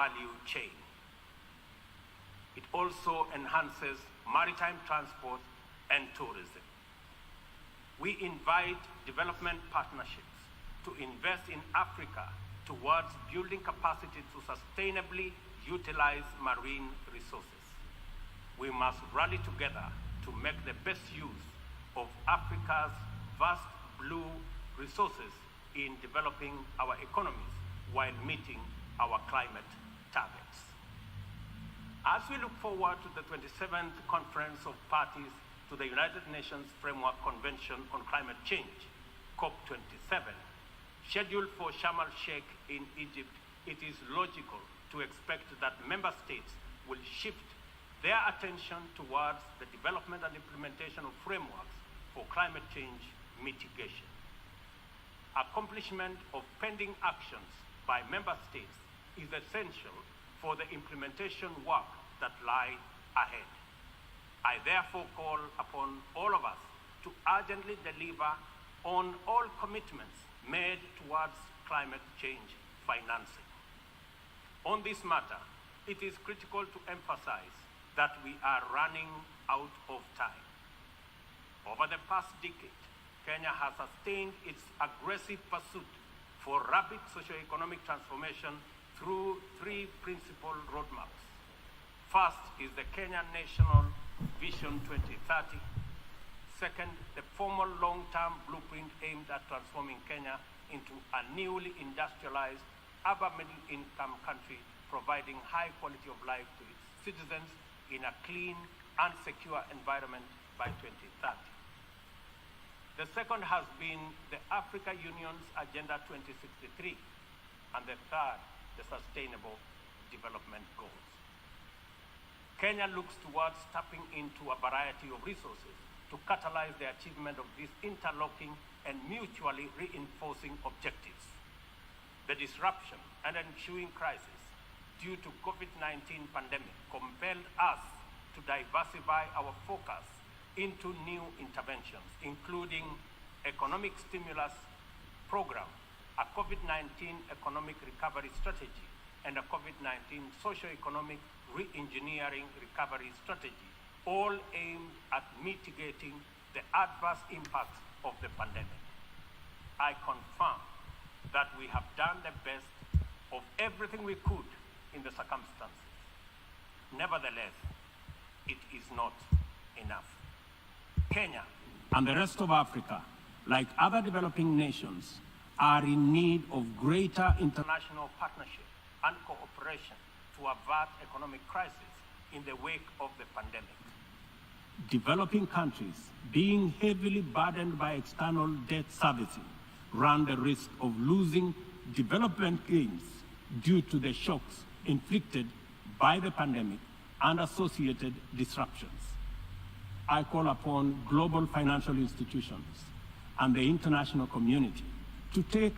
value chain. It also enhances maritime transport and tourism. We invite development partnerships to invest in Africa towards building capacity to sustainably utilize marine resources. We must rally together to make the best use of Africa's vast blue resources in developing our economies while meeting our climate targets. As we look forward to the 27th Conference of Parties to the United Nations Framework Convention on Climate Change, COP27, scheduled for Sharm el-Sheikh in Egypt, it is logical to expect that member states will shift their attention towards the development and implementation of frameworks for climate change mitigation. Accomplishment of pending actions by member states is essential for the implementation work that lie ahead. I therefore call upon all of us to urgently deliver on all commitments made towards climate change financing. On this matter, it is critical to emphasize that we are running out of time. Over the past decade, Kenya has sustained its aggressive pursuit for rapid socio-economic transformation through three principal roadmaps. First is the Kenya National Vision 2030. Second, the formal long-term blueprint aimed at transforming Kenya into a newly industrialized, urban middle-income country, providing high quality of life to its citizens in a clean and secure environment by 2030. The second has been the Africa Union's Agenda 2063, and the third, the Sustainable Development Goals. Kenya looks towards tapping into a variety of resources to catalyze the achievement of these interlocking and mutually reinforcing objectives. The disruption and ensuing crisis due to COVID-19 pandemic compelled us to diversify our focus into new interventions, including economic stimulus program, a COVID-19 economic recovery strategy, and a COVID-19 socio-economic re-engineering recovery strategy, all aimed at mitigating the adverse impacts of the pandemic. I confirm that we have done the best of everything we could in the circumstances. Nevertheless, it is not enough. Kenya and the rest of Africa, like other developing nations, are in need of greater international partnership and cooperation to avert economic crisis in the wake of the pandemic. Developing countries, being heavily burdened by external debt servicing, run the risk of losing development gains due to the shocks inflicted by the pandemic and associated disruptions. I call upon global financial institutions and the international community to take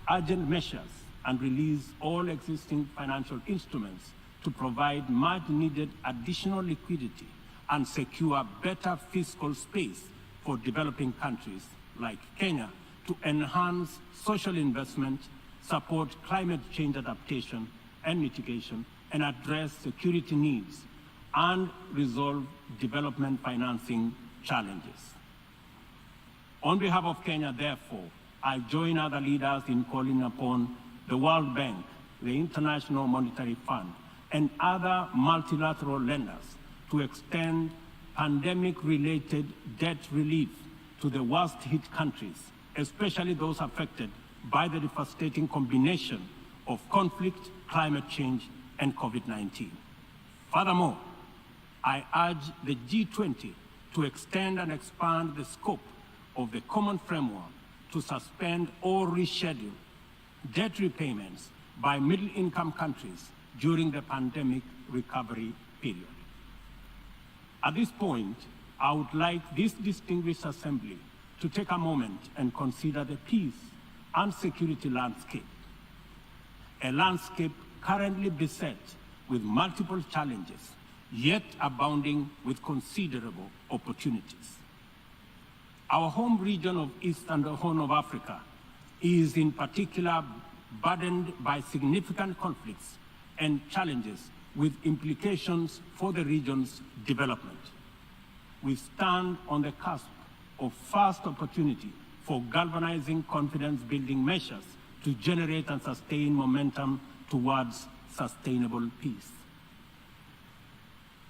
urgent measures and release all existing financial instruments to provide much-needed additional liquidity and secure better fiscal space for developing countries like Kenya to enhance social investment, support climate change adaptation and mitigation, and address security needs and resolve development financing challenges. On behalf of Kenya, therefore, I join other leaders in calling upon the World Bank, the International Monetary Fund, and other multilateral lenders to extend pandemic-related debt relief to the worst-hit countries, especially those affected by the devastating combination of conflict, climate change, and COVID-19. Furthermore, I urge the G20 to extend and expand the scope of the common framework to suspend or reschedule debt repayments by middle-income countries during the pandemic recovery period. At this point, I would like this distinguished assembly to take a moment and consider the peace and security landscape, a landscape currently beset with multiple challenges, yet abounding with considerable opportunities. Our home region of East and Horn of Africa is in particular burdened by significant conflicts and challenges with implications for the region's development. We stand on the cusp of first opportunity for galvanizing confidence-building measures to generate and sustain momentum towards sustainable peace.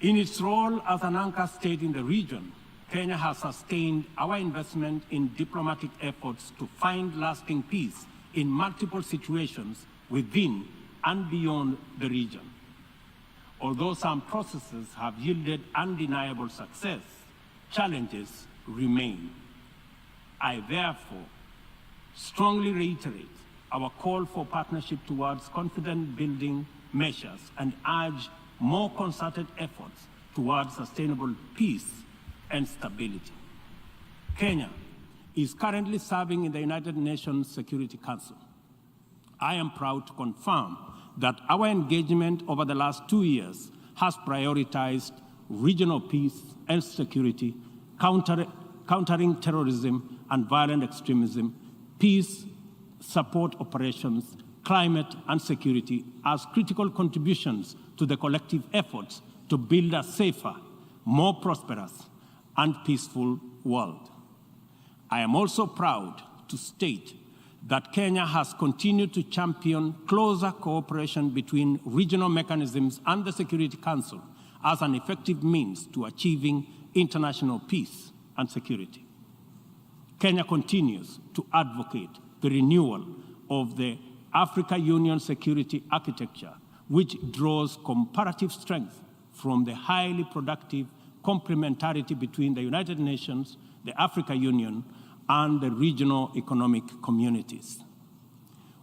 In its role as an anchor state in the region, Kenya has sustained our investment in diplomatic efforts to find lasting peace in multiple situations within and beyond the region. Although some processes have yielded undeniable success, challenges remain. I therefore strongly reiterate our call for partnership towards confidence-building measures and urge more concerted efforts towards sustainable peace and stability. Kenya is currently serving in the United Nations Security Council. I am proud to confirm that our engagement over the last 2 years has prioritized regional peace and security, countering terrorism and violent extremism, peace support operations, climate and security as critical contributions to the collective efforts to build a safer, more prosperous and peaceful world. I am also proud to state that Kenya has continued to champion closer cooperation between regional mechanisms and the Security Council as an effective means to achieving international peace and security. Kenya continues to advocate the renewal of the Africa Union security architecture, which draws comparative strength from the highly productive complementarity between the United Nations, the Africa Union, and the regional economic communities.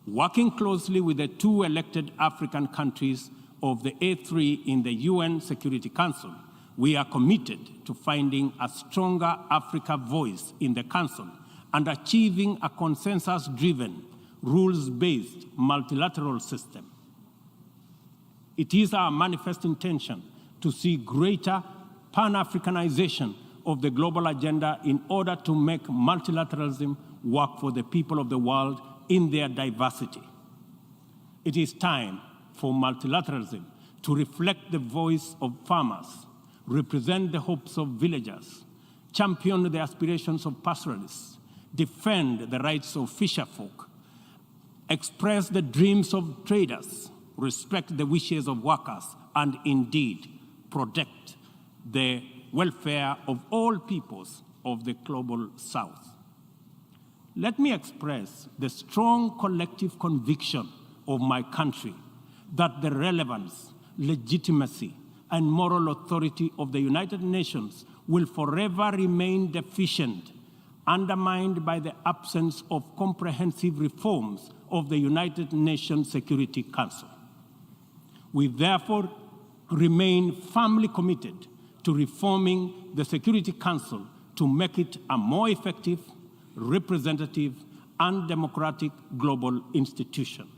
Working closely with the 2 elected African countries of the A3 in the UN Security Council, we are committed to finding a stronger Africa voice in the Council and achieving a consensus-driven, rules-based multilateral system. It is our manifest intention to see greater Pan-Africanization of the global agenda in order to make multilateralism work for the people of the world in their diversity. It is time for multilateralism to reflect the voice of farmers, represent the hopes of villagers, champion the aspirations of pastoralists, defend the rights of fisherfolk, express the dreams of traders, respect the wishes of workers, and indeed protect the welfare of all peoples of the global South. Let me express the strong collective conviction of my country that the relevance, legitimacy, and moral authority of the United Nations will forever remain deficient, undermined by the absence of comprehensive reforms of the United Nations Security Council. We therefore remain firmly committed to reforming the Security Council to make it a more effective, representative, and democratic global institution.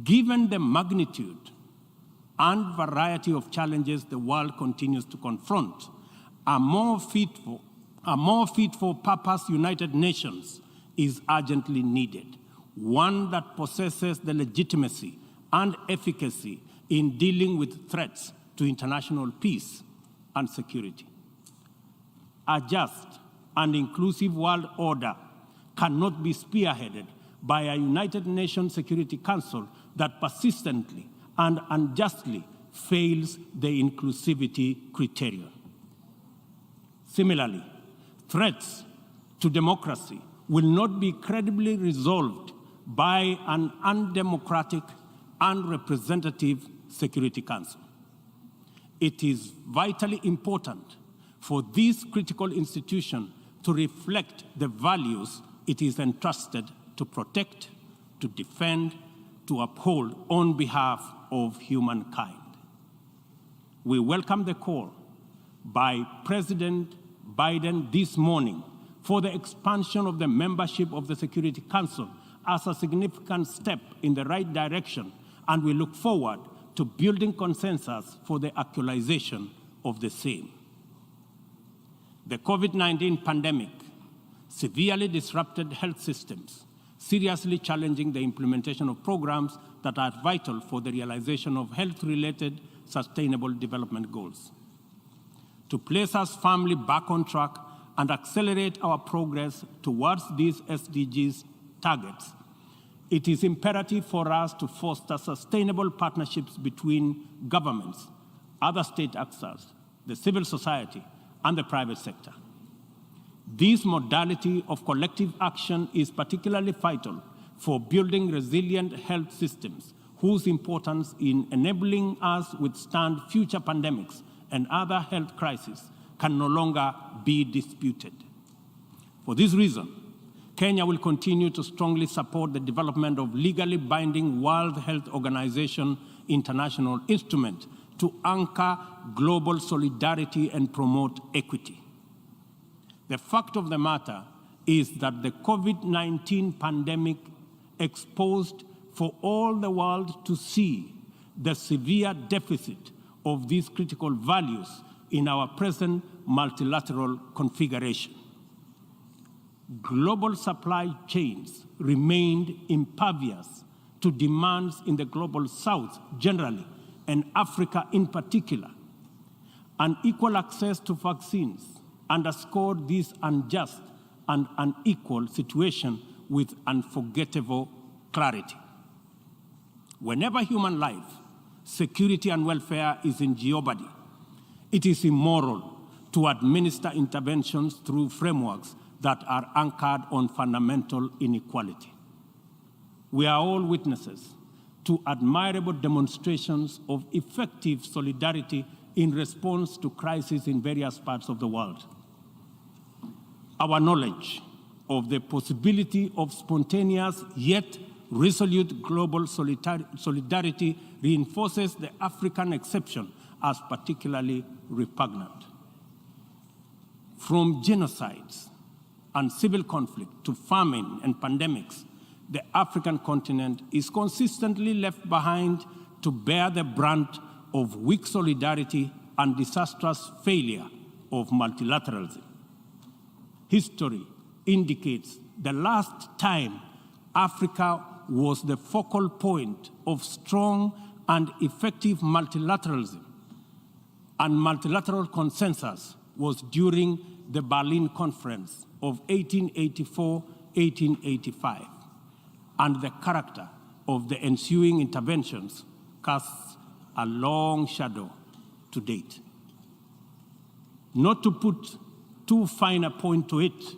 Given the magnitude and variety of challenges the world continues to confront, a more fit for purpose United Nations is urgently needed, one that possesses the legitimacy and efficacy in dealing with threats to international peace and security. A just and inclusive world order cannot be spearheaded by a United Nations Security Council that persistently and unjustly fails the inclusivity criterion. Similarly, threats to democracy will not be credibly resolved by an undemocratic and representative Security Council. It is vitally important for this critical institution to reflect the values it is entrusted to protect, to defend, to uphold on behalf of humankind. We welcome the call by President Biden this morning for the expansion of the membership of the Security Council as a significant step in the right direction, and we look forward to building consensus for the actualization of the same. The COVID-19 pandemic severely disrupted health systems, seriously challenging the implementation of programs that are vital for the realization of health-related sustainable development goals. To place us firmly back on track and accelerate our progress towards these SDGs targets, it is imperative for us to foster sustainable partnerships between governments, other state actors, the civil society, and the private sector. This modality of collective action is particularly vital for building resilient health systems, whose importance in enabling us withstand future pandemics and other health crises can no longer be disputed. For this reason, Kenya will continue to strongly support the development of legally binding World Health Organization international instrument to anchor global solidarity and promote equity. The fact of the matter is that the COVID-19 pandemic exposed for all the world to see the severe deficit of these critical values in our present multilateral configuration. Global supply chains remained impervious to demands in the global South generally, and Africa in particular. Unequal access to vaccines underscored this unjust and unequal situation with unforgettable clarity. Whenever human life, security, and welfare is in jeopardy, it is immoral to administer interventions through frameworks that are anchored on fundamental inequality. We are all witnesses to admirable demonstrations of effective solidarity in response to crises in various parts of the world. Our knowledge of the possibility of spontaneous yet resolute global solidarity reinforces the African exception as particularly repugnant. From genocides and civil conflict to famine and pandemics, the African continent is consistently left behind to bear the brunt of weak solidarity and disastrous failure of multilateralism. History indicates the last time Africa was the focal point of strong and effective multilateralism and multilateral consensus was during the Berlin Conference of 1884-1885, and the character of the ensuing interventions casts a long shadow to date. Not to put too fine a point to it,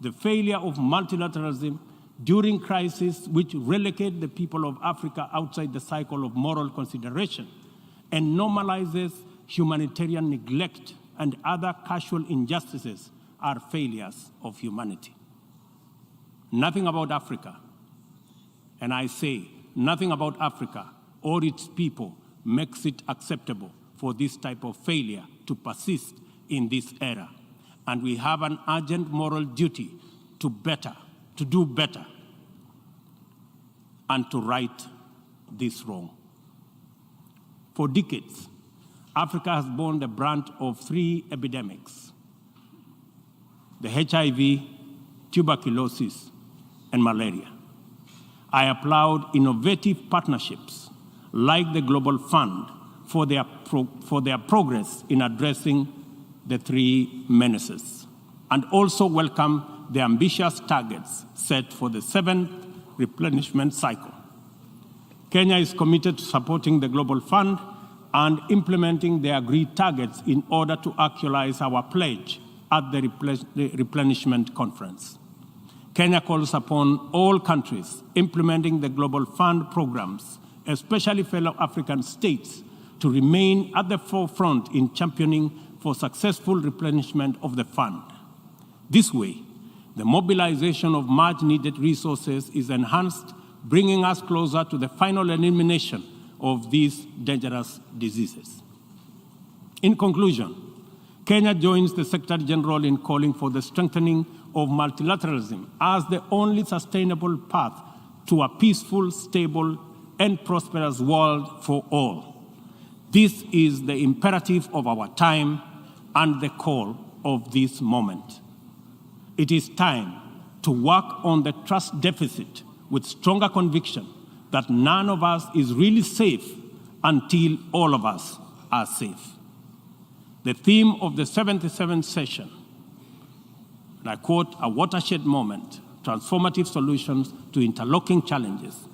the failure of multilateralism during crises which relegate the people of Africa outside the cycle of moral consideration and normalizes humanitarian neglect and other casual injustices are failures of humanity. Nothing about Africa, and I say nothing about Africa or its people makes it acceptable for this type of failure to persist in this era. And we have an urgent moral duty to do better, and to right this wrong. For decades, Africa has borne the brunt of three epidemics: the HIV, tuberculosis, and malaria. I applaud innovative partnerships like the Global Fund for their progress in addressing the three menaces, and also welcome the ambitious targets set for the 7th replenishment cycle. Kenya is committed to supporting the Global Fund and implementing the agreed targets in order to actualize our pledge at the replenishment conference. Kenya calls upon all countries implementing the Global Fund programs, especially fellow African states, to remain at the forefront in championing for successful replenishment of the fund. This way, the mobilization of much-needed resources is enhanced, bringing us closer to the final elimination of these dangerous diseases. In conclusion, Kenya joins the Secretary General in calling for the strengthening of multilateralism as the only sustainable path to a peaceful, stable, and prosperous world for all. This is the imperative of our time and the call of this moment. It is time to work on the trust deficit with stronger conviction that none of us is really safe until all of us are safe. The theme of the 77th session, and I quote, "A watershed moment, transformative solutions to interlocking challenges,"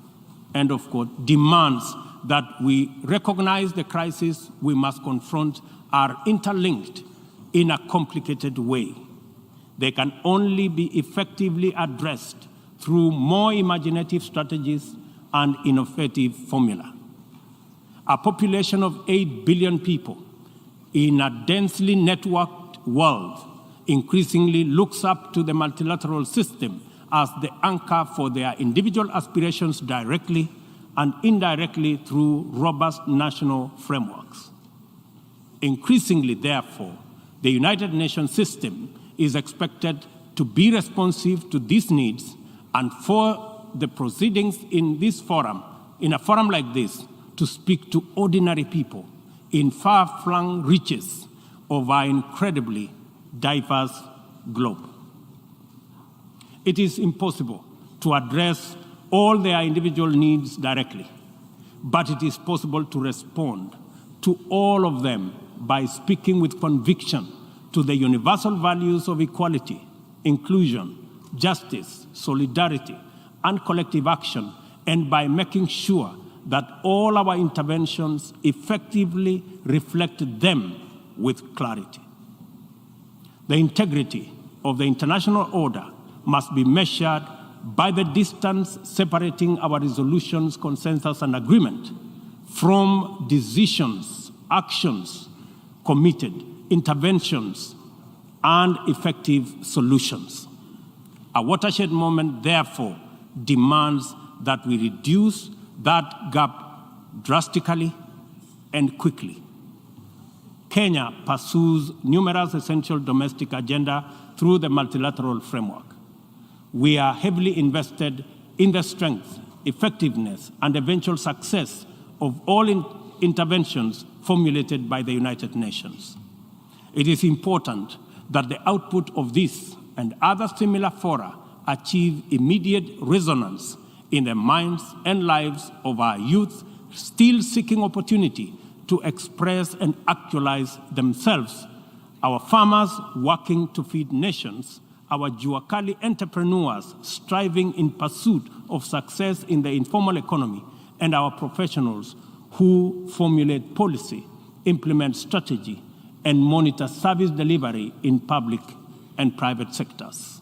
end of quote, demands that we recognize the crises we must confront are interlinked in a complicated way. They can only be effectively addressed through more imaginative strategies and innovative formula. A population of 8 billion people in a densely networked world increasingly looks up to the multilateral system as the anchor for their individual aspirations directly and indirectly through robust national frameworks. Increasingly, therefore, the United Nations system is expected to be responsive to these needs, and for the proceedings in this forum, in a forum like this, to speak to ordinary people in far-flung reaches of our incredibly diverse globe. It is impossible to address all their individual needs directly, but it is possible to respond to all of them by speaking with conviction to the universal values of equality, inclusion, justice, solidarity, and collective action, and by making sure that all our interventions effectively reflect them with clarity. The integrity of the international order must be measured by the distance separating our resolutions, consensus, and agreement from decisions, actions, committed interventions, and effective solutions. A watershed moment, therefore, demands that we reduce that gap drastically and quickly. Kenya pursues numerous essential domestic agenda through the multilateral framework. We are heavily invested in the strength, effectiveness, and eventual success of all interventions formulated by the United Nations. It is important that the output of this and other similar fora achieve immediate resonance in the minds and lives of our youth still seeking opportunity to express and actualize themselves, our farmers working to feed nations, our Juakali entrepreneurs striving in pursuit of success in the informal economy, and our professionals who formulate policy, implement strategy, and monitor service delivery in public and private sectors.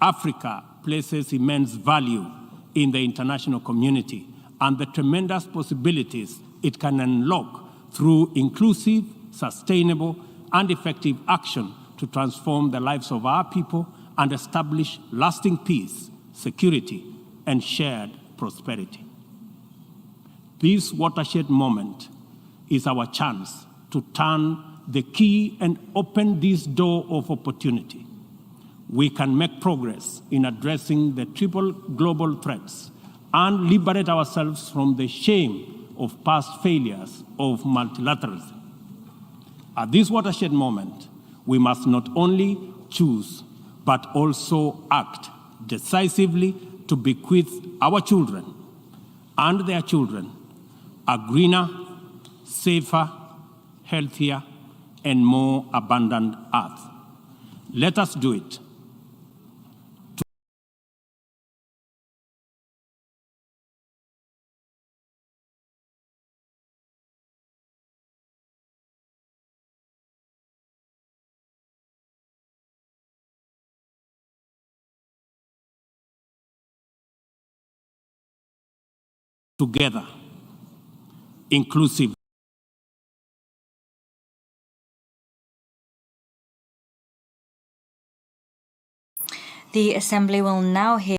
Africa places immense value in the international community and the tremendous possibilities it can unlock through inclusive, sustainable, and effective action to transform the lives of our people and establish lasting peace, security, and shared prosperity. This watershed moment is our chance to turn the key and open this door of opportunity. We can make progress in addressing the triple global threats and liberate ourselves from the shame of past failures of multilateralism. At this watershed moment, we must not only choose, but also act decisively to bequeath our children and their children a greener, safer, healthier, and more abundant earth. Let us do it. Together, inclusive. The Assembly will now hear